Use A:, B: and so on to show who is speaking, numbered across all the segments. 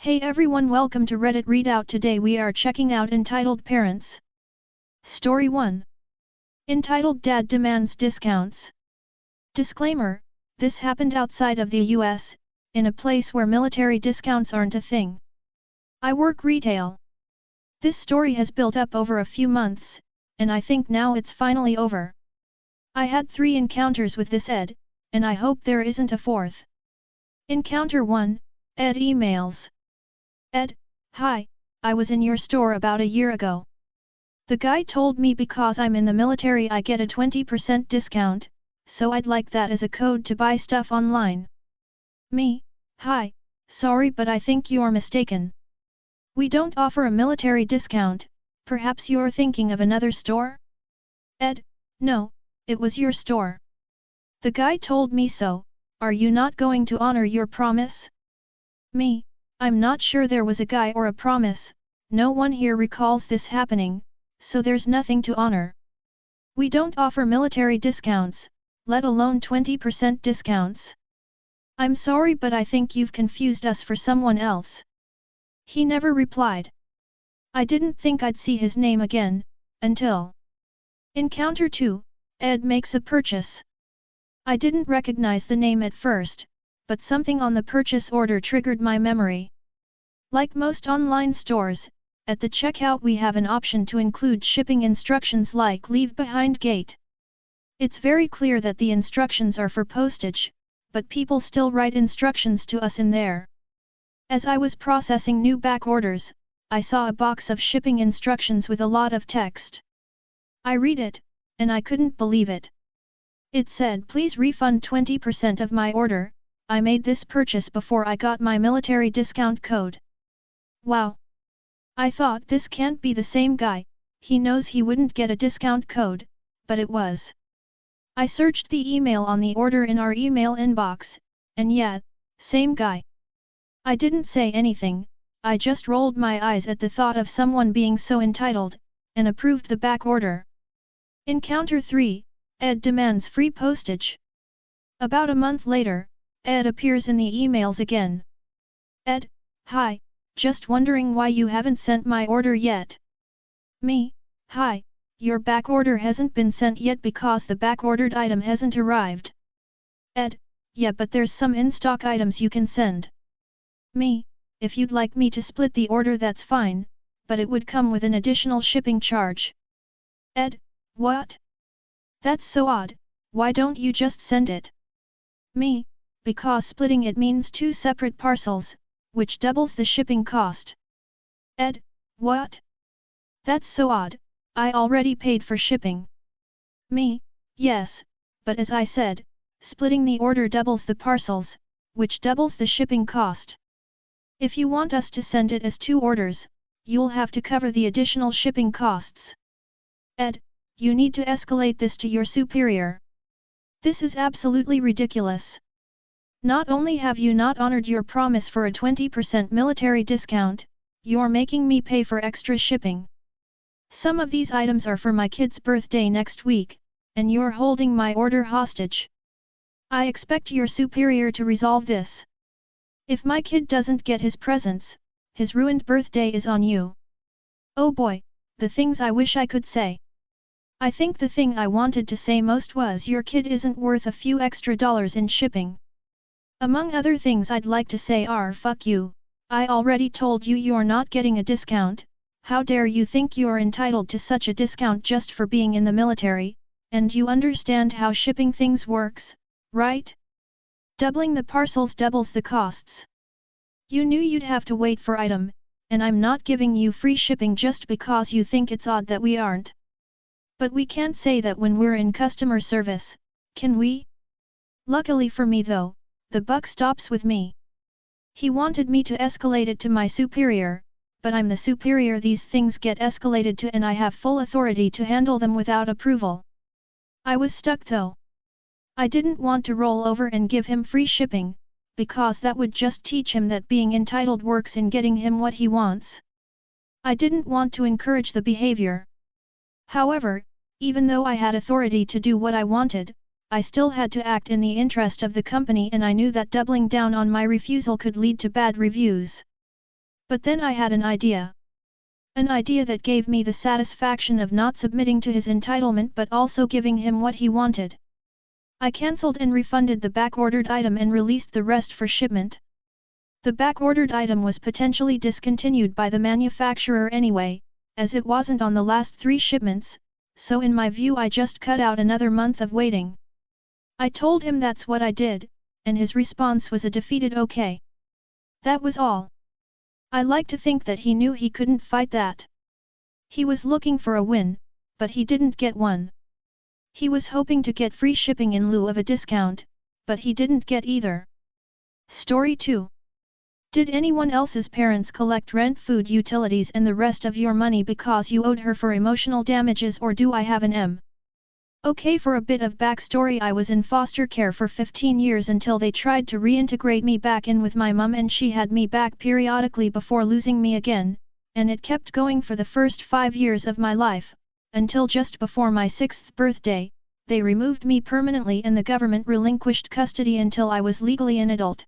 A: Hey everyone, welcome to Reddit Readout. Today we are checking out Entitled Parents. Story 1. Entitled Dad Demands Discounts. Disclaimer, this happened outside of the US, in a place where military discounts aren't a thing. I work retail. This story has built up over a few months, and I think now it's finally over. I had 3 encounters with this Ed, and I hope there isn't a 4th. Encounter 1, Ed emails. Ed, hi, I was in your store about a year ago. The guy told me because I'm in the military I get a 20% discount, so I'd like that as a code to buy stuff online. Me, hi, sorry but I think you're mistaken. We don't offer a military discount, perhaps you're thinking of another store? Ed, no, it was your store. The guy told me so, are you not going to honor your promise? Me, I'm not sure there was a guy or a promise, no one here recalls this happening, so there's nothing to honor. We don't offer military discounts, let alone 20% discounts. I'm sorry but I think you've confused us for someone else. He never replied. I didn't think I'd see his name again, until Encounter 2, Ed makes a purchase. I didn't recognize the name at first, but something on the purchase order triggered my memory. Like most online stores, at the checkout we have an option to include shipping instructions like leave behind gate. It's very clear that the instructions are for postage, but people still write instructions to us in there. As I was processing new back orders, I saw a box of shipping instructions with a lot of text. I read it, and I couldn't believe it. It said, please refund 20% of my order, I made this purchase before I got my military discount code. Wow! I thought this can't be the same guy, he knows he wouldn't get a discount code, but it was. I searched the email on the order in our email inbox, and yeah, same guy. I didn't say anything, I just rolled my eyes at the thought of someone being so entitled, and approved the back order. Encounter 3, Ed demands free postage. About a month later, Ed appears in the emails again. Ed, hi, just wondering why you haven't sent my order yet. Me, hi, your back order hasn't been sent yet because the back ordered item hasn't arrived. Ed, yeah but there's some in-stock items you can send. Me, if you'd like me to split the order that's fine, but it would come with an additional shipping charge. Ed, what? That's so odd, why don't you just send it? Me, because splitting it means 2 separate parcels, which doubles the shipping cost. Ed, what? That's so odd, I already paid for shipping. Me, yes, but as I said, splitting the order doubles the parcels, which doubles the shipping cost. If you want us to send it as 2 orders, you'll have to cover the additional shipping costs. Ed, you need to escalate this to your superior. This is absolutely ridiculous. Not only have you not honored your promise for a 20% military discount, you're making me pay for extra shipping. Some of these items are for my kid's birthday next week, and you're holding my order hostage. I expect your superior to resolve this. If my kid doesn't get his presents, his ruined birthday is on you. Oh boy, the things I wish I could say. I think the thing I wanted to say most was your kid isn't worth a few extra dollars in shipping. Among other things I'd like to say are fuck you, I already told you you're not getting a discount, how dare you think you're entitled to such a discount just for being in the military, and you understand how shipping things works, right? Doubling the parcels doubles the costs. You knew you'd have to wait for item, and I'm not giving you free shipping just because you think it's odd that we aren't. But we can't say that when we're in customer service, can we? Luckily for me though, the buck stops with me. He wanted me to escalate it to my superior, but I'm the superior these things get escalated to and I have full authority to handle them without approval. I was stuck though. I didn't want to roll over and give him free shipping, because that would just teach him that being entitled works in getting him what he wants. I didn't want to encourage the behavior. However, even though I had authority to do what I wanted, I still had to act in the interest of the company and I knew that doubling down on my refusal could lead to bad reviews. But then I had an idea. An idea that gave me the satisfaction of not submitting to his entitlement but also giving him what he wanted. I cancelled and refunded the back-ordered item and released the rest for shipment. The back-ordered item was potentially discontinued by the manufacturer anyway, as it wasn't on the last 3 shipments, so in my view I just cut out another month of waiting. I told him that's what I did, and his response was a defeated okay. That was all. I like to think that he knew he couldn't fight that. He was looking for a win, but he didn't get one. He was hoping to get free shipping in lieu of a discount, but he didn't get either. Story 2. Did anyone else's parents collect rent, food, utilities and the rest of your money because you owed her for emotional damages, or do I have an M? Okay, for a bit of backstory, I was in foster care for 15 years until they tried to reintegrate me back in with my mum, and she had me back periodically before losing me again, and it kept going for the first 5 years of my life, until just before my 6th birthday, they removed me permanently and the government relinquished custody until I was legally an adult.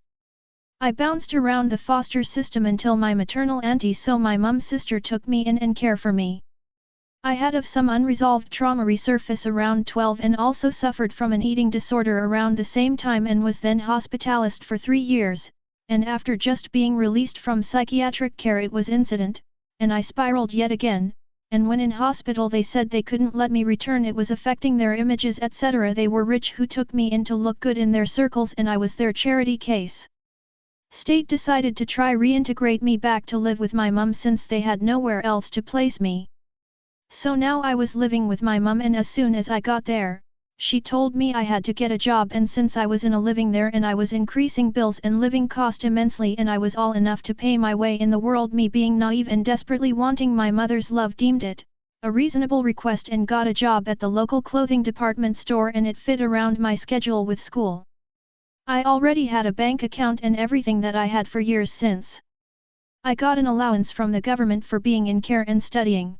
A: I bounced around the foster system until my maternal auntie, so my mum's sister, took me in and cared for me. I had of some unresolved trauma resurface around 12 and also suffered from an eating disorder around the same time and was then hospitalized for 3 years, and after just being released from psychiatric care it was incident, and I spiraled yet again, and when in hospital they said they couldn't let me return, it was affecting their images etc. They were rich who took me in to look good in their circles and I was their charity case. State decided to try reintegrate me back to live with my mum since they had nowhere else to place me. So now I was living with my mum, and as soon as I got there, she told me I had to get a job, and since I was in a living there and I was increasing bills and living cost immensely and I was all enough to pay my way in the world, me being naive and desperately wanting my mother's love deemed it a reasonable request and got a job at the local clothing department store, and it fit around my schedule with school. I already had a bank account and everything that I had for years since. I got an allowance from the government for being in care and studying.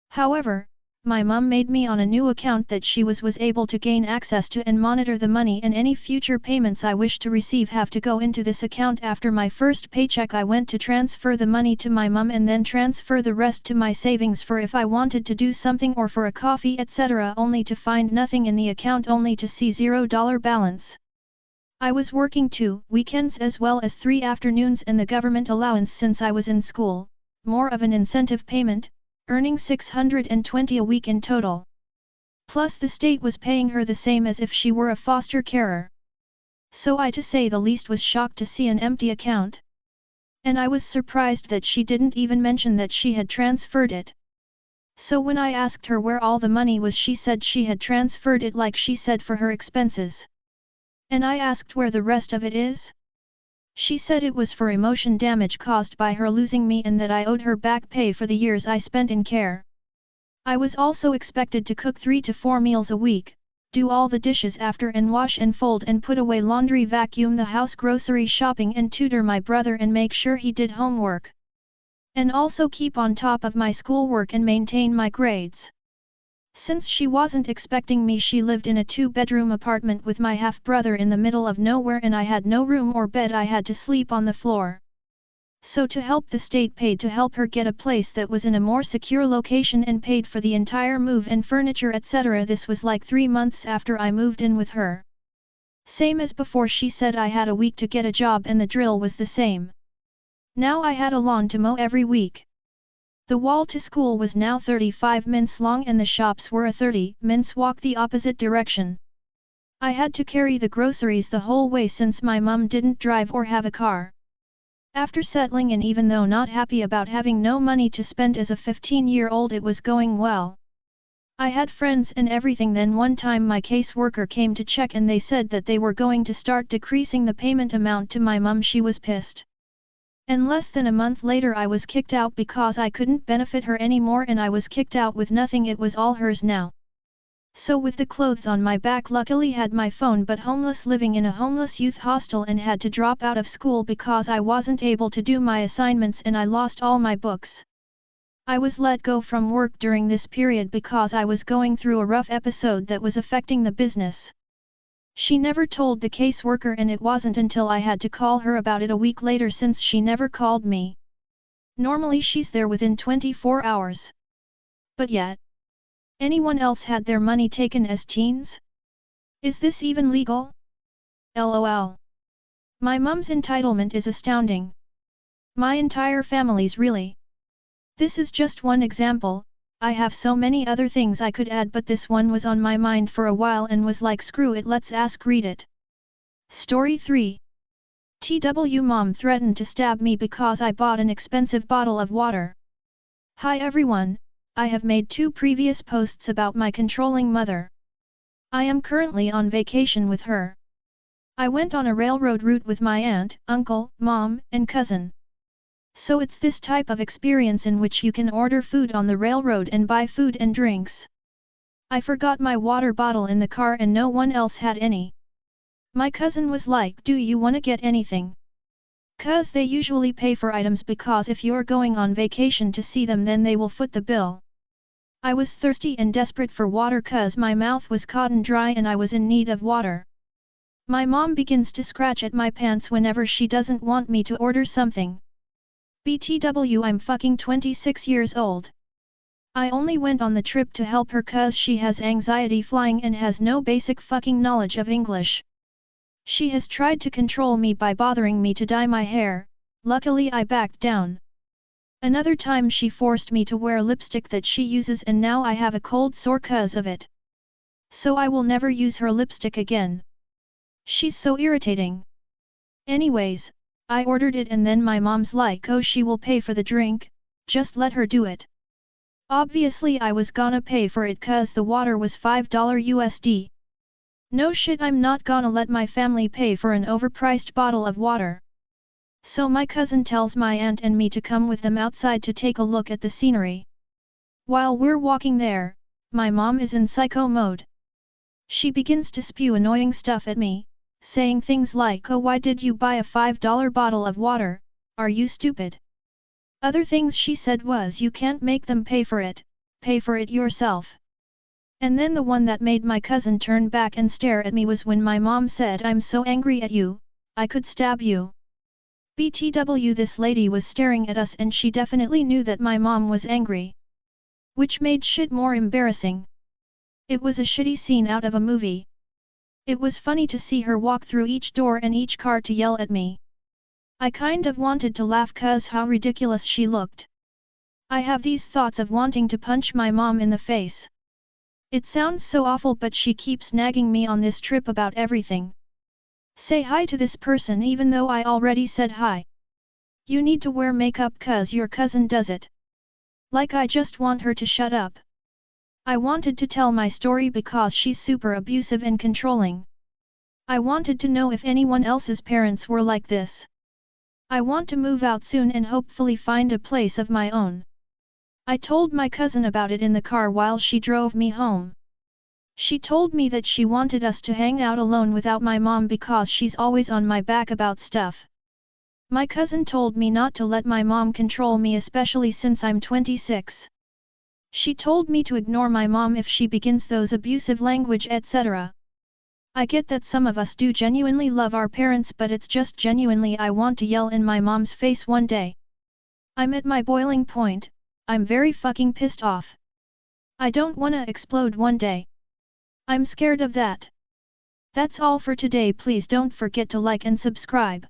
A: However, my mum made me on a new account that she was able to gain access to and monitor the money, and any future payments I wish to receive have to go into this account. After my first paycheck I went to transfer the money to my mum and then transfer the rest to my savings for if I wanted to do something or for a coffee etc., only to find nothing in the account, only to see $0 balance. I was working 2 weekends as well as 3 afternoons and the government allowance since I was in school, more of an incentive payment, earning $620 a week in total. Plus the state was paying her the same as if she were a foster carer. So I, to say the least, was shocked to see an empty account. And I was surprised that she didn't even mention that she had transferred it. So when I asked her where all the money was, she said she had transferred it, like she said, for her expenses. And I asked where the rest of it is? She said it was for emotion damage caused by her losing me and that I owed her back pay for the years I spent in care. I was also expected to cook 3 to 4 meals a week, do all the dishes after and wash and fold and put away laundry, vacuum the house, grocery shopping and tutor my brother and make sure he did homework. And also keep on top of my schoolwork and maintain my grades. Since she wasn't expecting me, she lived in a 2-bedroom apartment with my half-brother in the middle of nowhere and I had no room or bed, I had to sleep on the floor. So to help, the state paid to help her get a place that was in a more secure location and paid for the entire move and furniture etc. This was like 3 months after I moved in with her. Same as before, she said I had a week to get a job and the drill was the same. Now I had a lawn to mow every week. The wall to school was now 35 minutes long and the shops were a 30 minutes walk the opposite direction. I had to carry the groceries the whole way since my mum didn't drive or have a car. After settling in, even though not happy about having no money to spend as a 15-year-old, it was going well. I had friends and everything. Then one time my caseworker came to check and they said that they were going to start decreasing the payment amount to my mum. She was pissed. And less than a month later I was kicked out because I couldn't benefit her anymore and I was kicked out with nothing. It was all hers now. So with the clothes on my back, luckily had my phone, but homeless, living in a homeless youth hostel and had to drop out of school because I wasn't able to do my assignments and I lost all my books. I was let go from work during this period because I was going through a rough episode that was affecting the business. She never told the caseworker and it wasn't until I had to call her about it a week later, since she never called me. Normally she's there within 24 hours. But yet, anyone else had their money taken as teens? Is this even legal? LOL. My mum's entitlement is astounding. My entire family's really. This is just one example, I have so many other things I could add, but this one was on my mind for a while and was like screw it, let's read it. Story 3. TW Mom threatened to stab me because I bought an expensive bottle of water. Hi everyone, I have made 2 previous posts about my controlling mother. I am currently on vacation with her. I went on a railroad route with my aunt, uncle, mom, and cousin. So it's this type of experience in which you can order food on the railroad and buy food and drinks. I forgot my water bottle in the car and no one else had any. My cousin was like, do you wanna get anything? 'Cause they usually pay for items because if you're going on vacation to see them then they will foot the bill. I was thirsty and desperate for water 'cause my mouth was cotton dry and I was in need of water. My mom begins to scratch at my pants whenever she doesn't want me to order something. BTW, I'm fucking 26 years old. I only went on the trip to help her 'cause she has anxiety flying and has no basic fucking knowledge of English. She has tried to control me by bothering me to dye my hair, luckily I backed down. Another time she forced me to wear lipstick that she uses and now I have a cold sore 'cause of it. So I will never use her lipstick again. She's so irritating. Anyways, I ordered it and then my mom's like, oh she will pay for the drink, just let her do it. Obviously I was gonna pay for it 'cause the water was $5 USD. No shit, I'm not gonna let my family pay for an overpriced bottle of water. So my cousin tells my aunt and me to come with them outside to take a look at the scenery. While we're walking there, my mom is in psycho mode. She begins to spew annoying stuff at me, saying things like, oh why did you buy a $5 bottle of water, are you stupid? Other things she said was you can't make them pay for it yourself. And then the one that made my cousin turn back and stare at me was when my mom said, I'm so angry at you, I could stab you. BTW, this lady was staring at us and she definitely knew that my mom was angry. Which made shit more embarrassing. It was a shitty scene out of a movie. It was funny to see her walk through each door and each car to yell at me. I kind of wanted to laugh 'cause how ridiculous she looked. I have these thoughts of wanting to punch my mom in the face. It sounds so awful, but she keeps nagging me on this trip about everything. Say hi to this person even though I already said hi. You need to wear makeup 'cause your cousin does it. Like I just want her to shut up. I wanted to tell my story because she's super abusive and controlling. I wanted to know if anyone else's parents were like this. I want to move out soon and hopefully find a place of my own. I told my cousin about it in the car while she drove me home. She told me that she wanted us to hang out alone without my mom because she's always on my back about stuff. My cousin told me not to let my mom control me, especially since I'm 26. She told me to ignore my mom if she begins those abusive language etc. I get that some of us do genuinely love our parents, but it's just genuinely I want to yell in my mom's face one day. I'm at my boiling point, I'm very fucking pissed off. I don't wanna explode one day. I'm scared of that. That's all for today. Please don't forget to like and subscribe.